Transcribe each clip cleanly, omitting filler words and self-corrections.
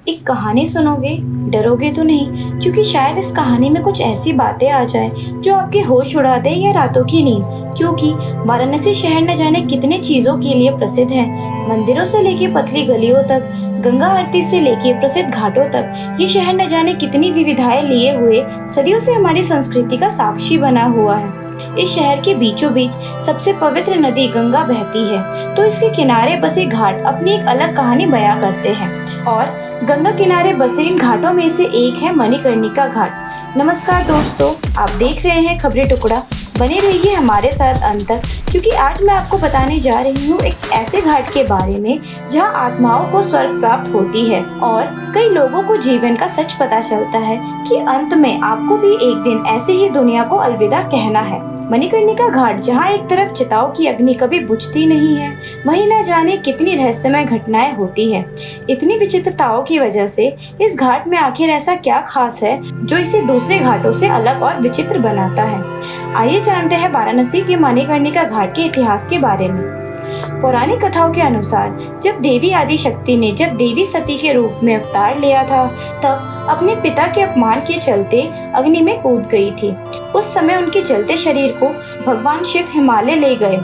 एक कहानी सुनोगे? डरोगे तो नहीं, क्योंकि शायद इस कहानी में कुछ ऐसी बातें आ जाए जो आपके होश उड़ा दे या रातों की नींद। क्योंकि वाराणसी शहर न जाने कितने चीजों के लिए प्रसिद्ध है। मंदिरों से लेके पतली गलियों तक, गंगा आरती से लेके प्रसिद्ध घाटों तक, ये शहर न जाने कितनी विविधताएं लिए हुए सदियों से हमारी संस्कृति का साक्षी बना हुआ है। इस शहर के बीचों बीच सबसे पवित्र नदी गंगा बहती है, तो इसके किनारे बसे घाट अपनी एक अलग कहानी बयां करते हैं। और गंगा किनारे बसे इन घाटों में से एक है मणिकर्णिका घाट। नमस्कार दोस्तों, आप देख रहे हैं खबरें टुकड़ा। बने रहिए हमारे साथ अंत तक, क्योंकि आज मैं आपको बताने जा रही हूँ एक ऐसे घाट के बारे में जहाँ आत्माओं को स्वर्ग प्राप्त होती है और कई लोगों को जीवन का सच पता चलता है कि अंत में आपको भी एक दिन ऐसे ही दुनिया को अलविदा कहना है। मणिकर्णिका घाट, जहाँ एक तरफ चिताओं की अग्नि कभी बुझती नहीं है, वहीं न जाने कितनी रहस्यमय घटनाएं होती हैं। इतनी विचित्रताओं की वजह से इस घाट में आखिर ऐसा क्या खास है जो इसे दूसरे घाटों से अलग और विचित्र बनाता है। आइए जानते हैं वाराणसी के मणिकर्णिका घाट के इतिहास के बारे में। पौराणिक कथाओं के अनुसार जब देवी आदिशक्ति ने देवी सती के रूप में अवतार लिया था, तब अपने पिता के अपमान के चलते अग्नि में कूद गई थी। उस समय उनके जलते शरीर को भगवान शिव हिमालय ले गए।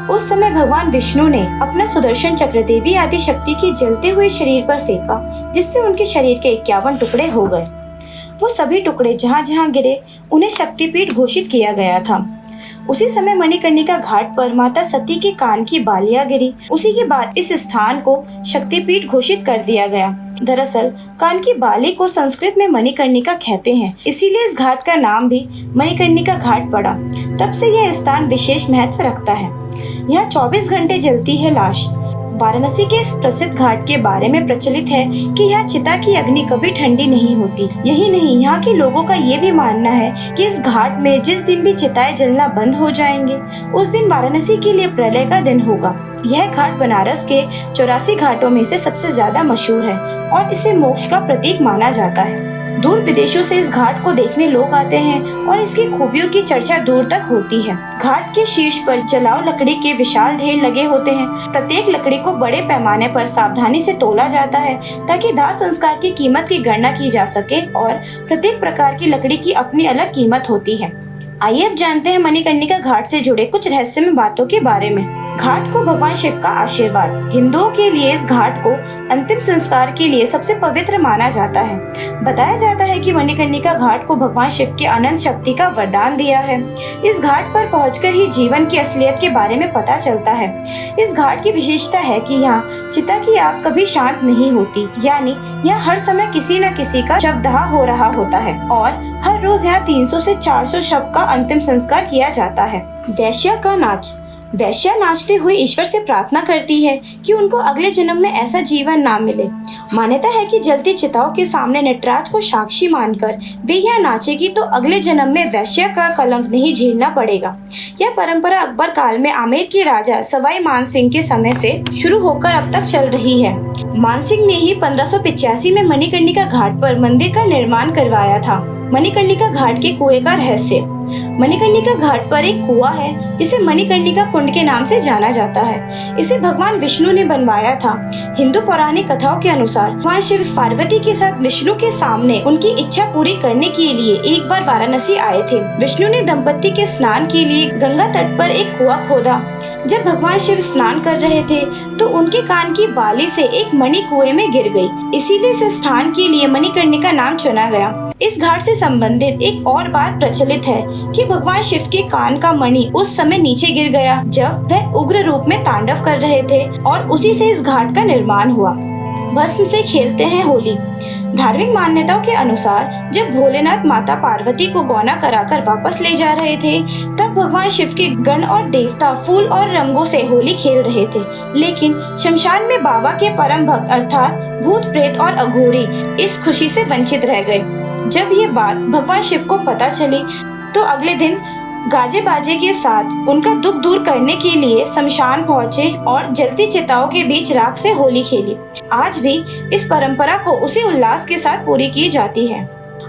उस समय भगवान विष्णु ने अपना सुदर्शन चक्र देवी आदिशक्ति के जलते हुए शरीर पर फेंका, जिससे उनके शरीर के 51 टुकड़े हो गए। वो सभी टुकड़े जहाँ जहाँ गिरे उन्हें शक्तिपीठ घोषित किया गया था। उसी समय मणिकर्णिका घाट पर माता सती के कान की बालियां गिरी। उसी के बाद इस स्थान को शक्तिपीठ घोषित कर दिया गया। दरअसल कान की बाली को संस्कृत में मणिकर्णिका कहते हैं, इसीलिए इस घाट का नाम भी मणिकर्णिका घाट पड़ा। तब से यह स्थान विशेष महत्व रखता है। यहाँ 24 घंटे जलती है लाश। वाराणसी के इस प्रसिद्ध घाट के बारे में प्रचलित है कि यहाँ चिता की अग्नि कभी ठंडी नहीं होती। यही नहीं, यहाँ के लोगों का ये भी मानना है कि इस घाट में जिस दिन भी चिताएं जलना बंद हो जाएंगे, उस दिन वाराणसी के लिए प्रलय का दिन होगा। यह घाट बनारस के 84 घाटों में से सबसे ज्यादा मशहूर है और इसे मोक्ष का प्रतीक माना जाता है। दूर विदेशों से इस घाट को देखने लोग आते हैं और इसकी खूबियों की चर्चा दूर तक होती है। घाट के शीर्ष पर जलाऊ लकड़ी के विशाल ढेर लगे होते हैं। प्रत्येक लकड़ी को बड़े पैमाने पर सावधानी से तोला जाता है ताकि दाह संस्कार की कीमत की गणना की जा सके, और प्रत्येक प्रकार की लकड़ी की अपनी अलग कीमत होती है। आइए अब जानते हैं मणिकर्णिका घाट से जुड़े कुछ रहस्यमय बातों के बारे में। घाट को भगवान शिव का आशीर्वाद। हिंदुओं के लिए इस घाट को अंतिम संस्कार के लिए सबसे पवित्र माना जाता है। बताया जाता है कि मणिकर्णिका घाट को भगवान शिव के अनंत शक्ति का वरदान दिया है। इस घाट पर पहुंचकर ही जीवन की असलियत के बारे में पता चलता है। इस घाट की विशेषता है कि यहाँ चिता की आग कभी शांत नहीं होती, यानी यहाँ हर समय किसी न किसी का शवदाह हो रहा होता है और हर रोज यहाँ 300 से 400 शव का अंतिम संस्कार किया जाता है। वैश्या का नाच। वैश्या नाचते हुए ईश्वर से प्रार्थना करती है कि उनको अगले जन्म में ऐसा जीवन ना मिले। मान्यता है कि जलती चिताओं के सामने नटराज को साक्षी मानकर वे यह नाचेगी तो अगले जन्म में वैश्या का कलंक नहीं झेलना पड़ेगा। यह परंपरा अकबर काल में आमेर के राजा सवाई मानसिंह के समय से शुरू होकर अब तक चल रही है। मानसिंह ने ही 1585 में मणिकर्णिका घाट पर मंदिर का निर्माण करवाया था। मणिकर्णिका घाट के कुएं का रहस्य। मणिकर्णिका घाट पर एक कुआं है जिसे मणिकर्णिका कुंड के नाम से जाना जाता है। इसे भगवान विष्णु ने बनवाया था। हिंदू पौराणिक कथाओं के अनुसार भगवान शिव पार्वती के साथ विष्णु के सामने उनकी इच्छा पूरी करने के लिए एक बार वाराणसी आए थे। विष्णु ने दंपति के स्नान के लिए गंगा तट पर एक कुआं खोदा। जब भगवान शिव स्नान कर रहे थे तो उनके कान की बाली से एक मणि कुएं में गिर गई। इसीलिए इस स्थान के लिए मणिकर्णिका नाम चुना गया। इस घाट से संबंधित एक और बात प्रचलित है कि भगवान शिव के कान का मणि उस समय नीचे गिर गया जब वह उग्र रूप में तांडव कर रहे थे, और उसी से इस घाट का निर्माण हुआ। भस्म से खेलते हैं होली। धार्मिक मान्यताओं के अनुसार जब भोलेनाथ माता पार्वती को गौना कराकर वापस ले जा रहे थे, तब भगवान शिव के गण और देवता फूल और रंगों से होली खेल रहे थे। लेकिन शमशान में बाबा के परम भक्त अर्थात भूत प्रेत और अघोरी इस खुशी से वंचित रह गए। जब ये बात भगवान शिव को पता चली तो अगले दिन गाजे बाजे के साथ उनका दुख दूर करने के लिए शमशान पहुंचे और जलती चिताओं के बीच राख से होली खेली। आज भी इस परंपरा को उसी उल्लास के साथ पूरी की जाती है।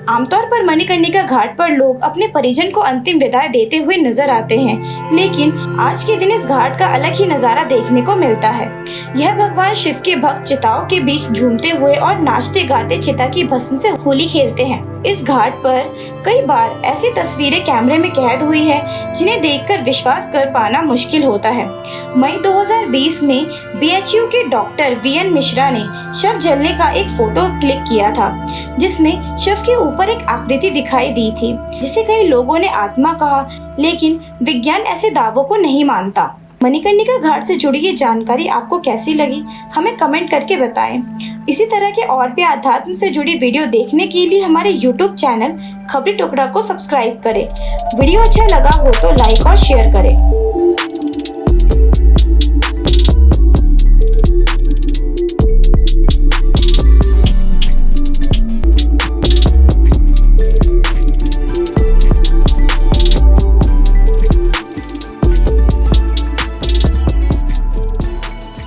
आमतौर पर मणिकर्णिका घाट पर लोग अपने परिजन को अंतिम विदाई देते हुए नजर आते हैं, लेकिन आज के दिन इस घाट का अलग ही नजारा देखने को मिलता है। यह भगवान शिव के भक्त चिताओं के बीच झूमते हुए और नाचते गाते चिता की भस्म से होली खेलते हैं। इस घाट पर कई बार ऐसी तस्वीरें कैमरे में कैद हुई है जिन्हें देखकर विश्वास कर पाना मुश्किल होता है। मई 2020 में BHU के डॉक्टर VN मिश्रा ने शव जलने का एक फोटो क्लिक किया था, जिसमें शव के ऊपर एक आकृति दिखाई दी थी जिसे कई लोगों ने आत्मा कहा, लेकिन विज्ञान ऐसे दावों को नहीं मानता। मणिकर्णिका घाट से जुड़ी ये जानकारी आपको कैसी लगी, हमें कमेंट करके बताएं। इसी तरह के और भी आध्यात्म से जुड़ी वीडियो देखने के लिए हमारे YouTube चैनल खबरी टुकड़ा को सब्सक्राइब करें। वीडियो अच्छा लगा हो तो लाइक और शेयर करें।